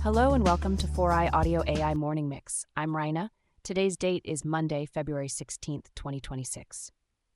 Hello and welcome to 4i Audio AI Morning Mix. I'm Raina. Today's date is Monday, February 16th, 2026.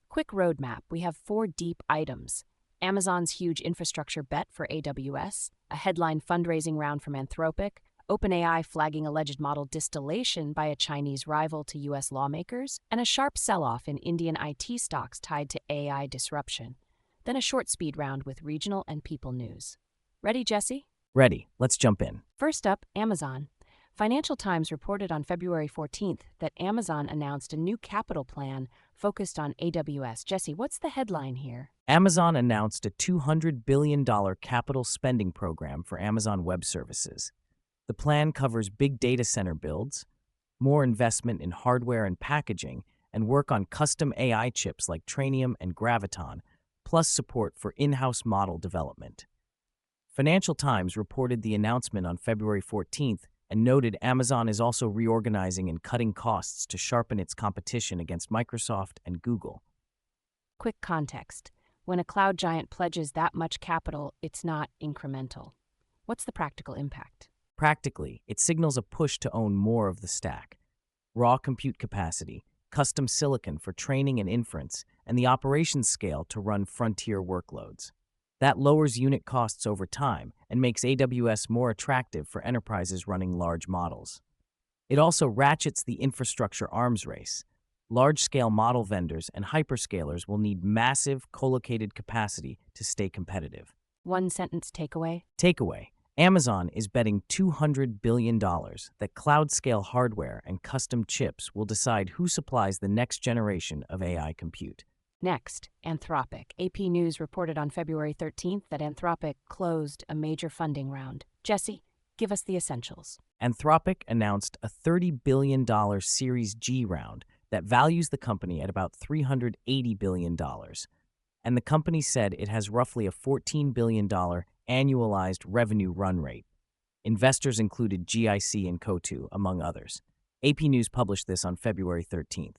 Quick roadmap. We have 4 deep items. Amazon's huge infrastructure bet for AWS, a headline fundraising round from Anthropic, OpenAI flagging alleged model distillation by a Chinese rival to U.S. lawmakers, and a sharp sell-off in Indian IT stocks tied to AI disruption. Then a short speed round with regional and people news. Ready, Jesse? Ready. Let's jump in. First up, Amazon. Financial Times reported on February 14th that Amazon announced a new capital plan focused on AWS. Jesse, what's the headline here? Amazon announced a $200 billion capital spending program for Amazon Web Services. The plan covers big data center builds, more investment in hardware and packaging, and work on custom AI chips like Trainium and Graviton, plus support for in-house model development. Financial Times reported the announcement on February 14th and noted Amazon is also reorganizing and cutting costs to sharpen its competition against Microsoft and Google. Quick context. When a cloud giant pledges that much capital, it's not incremental. What's the practical impact? Practically, it signals a push to own more of the stack. Raw compute capacity, custom silicon for training and inference, and the operations scale to run frontier workloads. That lowers unit costs over time and makes AWS more attractive for enterprises running large models. It also ratchets the infrastructure arms race. Large-scale model vendors and hyperscalers will need massive co-located capacity to stay competitive. One-sentence takeaway? Takeaway: Amazon is betting $200 billion that cloud-scale hardware and custom chips will decide who supplies the next generation of AI compute. Next, Anthropic. AP News reported on February 13th that Anthropic closed a major funding round. Jesse, give us the essentials. Anthropic announced a $30 billion Series G round that values the company at about $380 billion. And the company said it has roughly a $14 billion annualized revenue run rate. Investors included GIC and Coatue, among others. AP News published this on February 13th.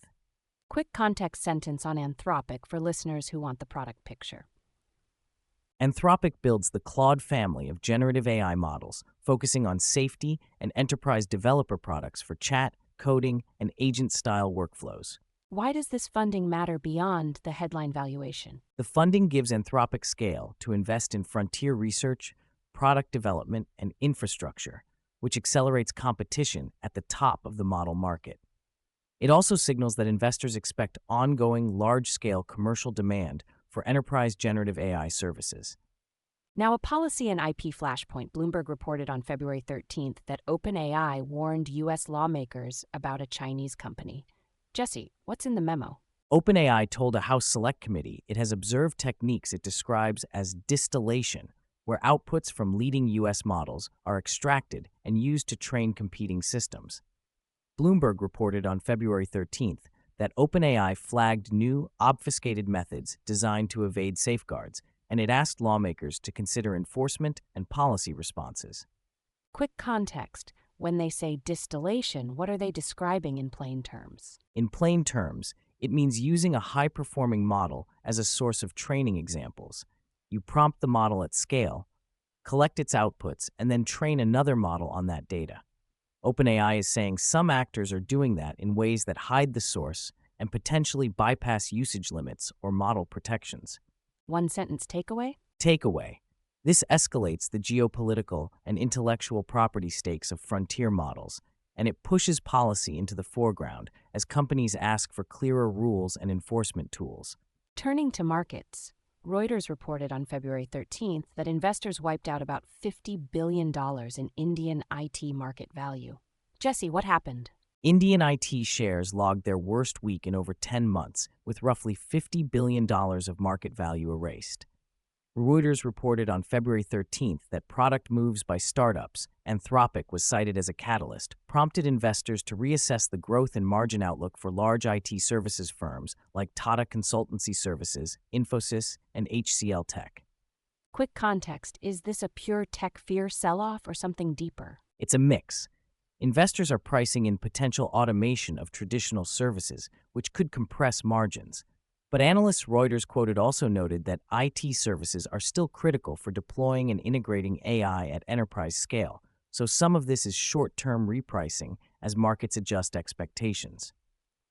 Quick context sentence on Anthropic for listeners who want the product picture. Anthropic builds the Claude family of generative AI models, focusing on safety and enterprise developer products for chat, coding, and agent-style workflows. Why does this funding matter beyond the headline valuation? The funding gives Anthropic scale to invest in frontier research, product development, and infrastructure, which accelerates competition at the top of the model market. It also signals that investors expect ongoing, large-scale commercial demand for enterprise generative AI services. Now, a policy and IP flashpoint. Bloomberg reported on February 13th that OpenAI warned U.S. lawmakers about a Chinese company. Jesse, what's in the memo? OpenAI told a House Select Committee it has observed techniques it describes as distillation, where outputs from leading U.S. models are extracted and used to train competing systems. Bloomberg reported on February 13th that OpenAI flagged new, obfuscated methods designed to evade safeguards, and it asked lawmakers to consider enforcement and policy responses. Quick context. When they say distillation, what are they describing in plain terms? In plain terms, it means using a high-performing model as a source of training examples. You prompt the model at scale, collect its outputs, and then train another model on that data. OpenAI is saying some actors are doing that in ways that hide the source and potentially bypass usage limits or model protections. One-sentence takeaway? Takeaway: this escalates the geopolitical and intellectual property stakes of frontier models, and it pushes policy into the foreground as companies ask for clearer rules and enforcement tools. Turning to markets, Reuters reported on February 13th that investors wiped out about $50 billion in Indian IT market value. Jesse, what happened? Indian IT shares logged their worst week in over 10 months, with roughly $50 billion of market value erased. Reuters reported on February 13th that product moves by startups, Anthropic was cited as a catalyst, prompted investors to reassess the growth and margin outlook for large IT services firms like Tata Consultancy Services, Infosys, and HCL Tech. Quick context. Is this a pure tech fear sell-off or something deeper? It's a mix. Investors are pricing in potential automation of traditional services, which could compress margins. But analysts Reuters quoted also noted that IT services are still critical for deploying and integrating AI at enterprise scale, so some of this is short-term repricing as markets adjust expectations.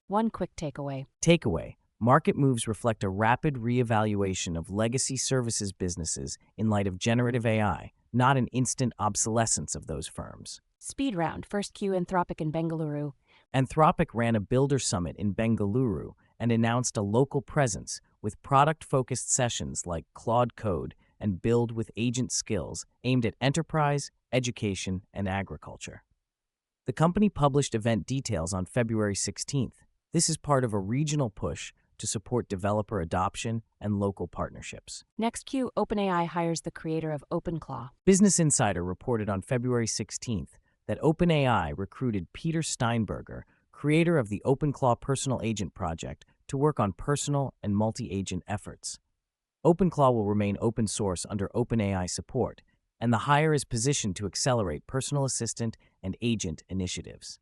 One quick takeaway. Takeaway: market moves reflect a rapid reevaluation of legacy services businesses in light of generative AI, not an instant obsolescence of those firms. Speed round. First Q Anthropic in Bengaluru. Anthropic ran a builder summit in Bengaluru and announced a local presence with product-focused sessions like Claude Code and Build with Agent Skills aimed at enterprise, education, and agriculture. The company published event details on February 16th. This is part of a regional push to support developer adoption and local partnerships. Next Q OpenAI hires the creator of OpenClaw. Business Insider reported on February 16th that OpenAI recruited Peter Steinberger, creator of the OpenClaw personal agent project, to work on personal and multi-agent efforts. OpenClaw will remain open source under OpenAI support, and the hire is positioned to accelerate personal assistant and agent initiatives.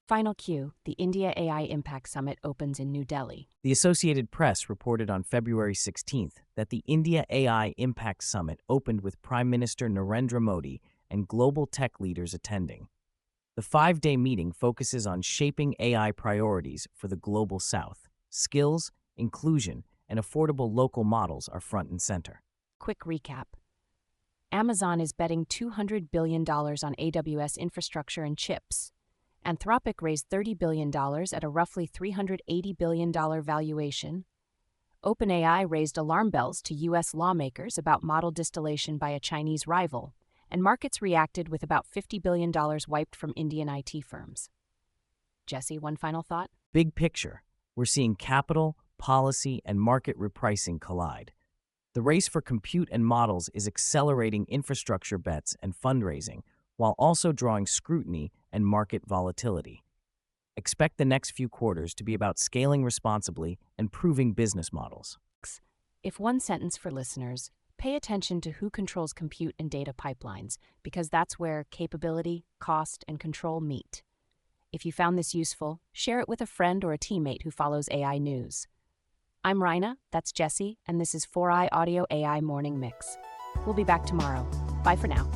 Final Q, the India AI Impact Summit opens in New Delhi. The Associated Press reported on February 16th that the India AI Impact Summit opened with Prime Minister Narendra Modi and global tech leaders attending. The 5-day meeting focuses on shaping AI priorities for the global south. Skills, inclusion, and affordable local models are front and center. Quick recap. Amazon is betting $200 billion on AWS infrastructure and chips. Anthropic raised $30 billion at a roughly $380 billion valuation. OpenAI raised alarm bells to U.S. lawmakers about model distillation by a Chinese rival, and markets reacted with about $50 billion wiped from Indian IT firms. Jesse, one final thought? Big picture, we're seeing capital, policy, and market repricing collide. The race for compute and models is accelerating infrastructure bets and fundraising, while also drawing scrutiny and market volatility. Expect the next few quarters to be about scaling responsibly and proving business models. If one sentence for listeners, pay attention to who controls compute and data pipelines, because that's where capability, cost, and control meet. If you found this useful, share it with a friend or a teammate who follows AI news. I'm Raina, that's Jesse, and this is 4i Audio AI Morning Mix. We'll be back tomorrow. Bye for now.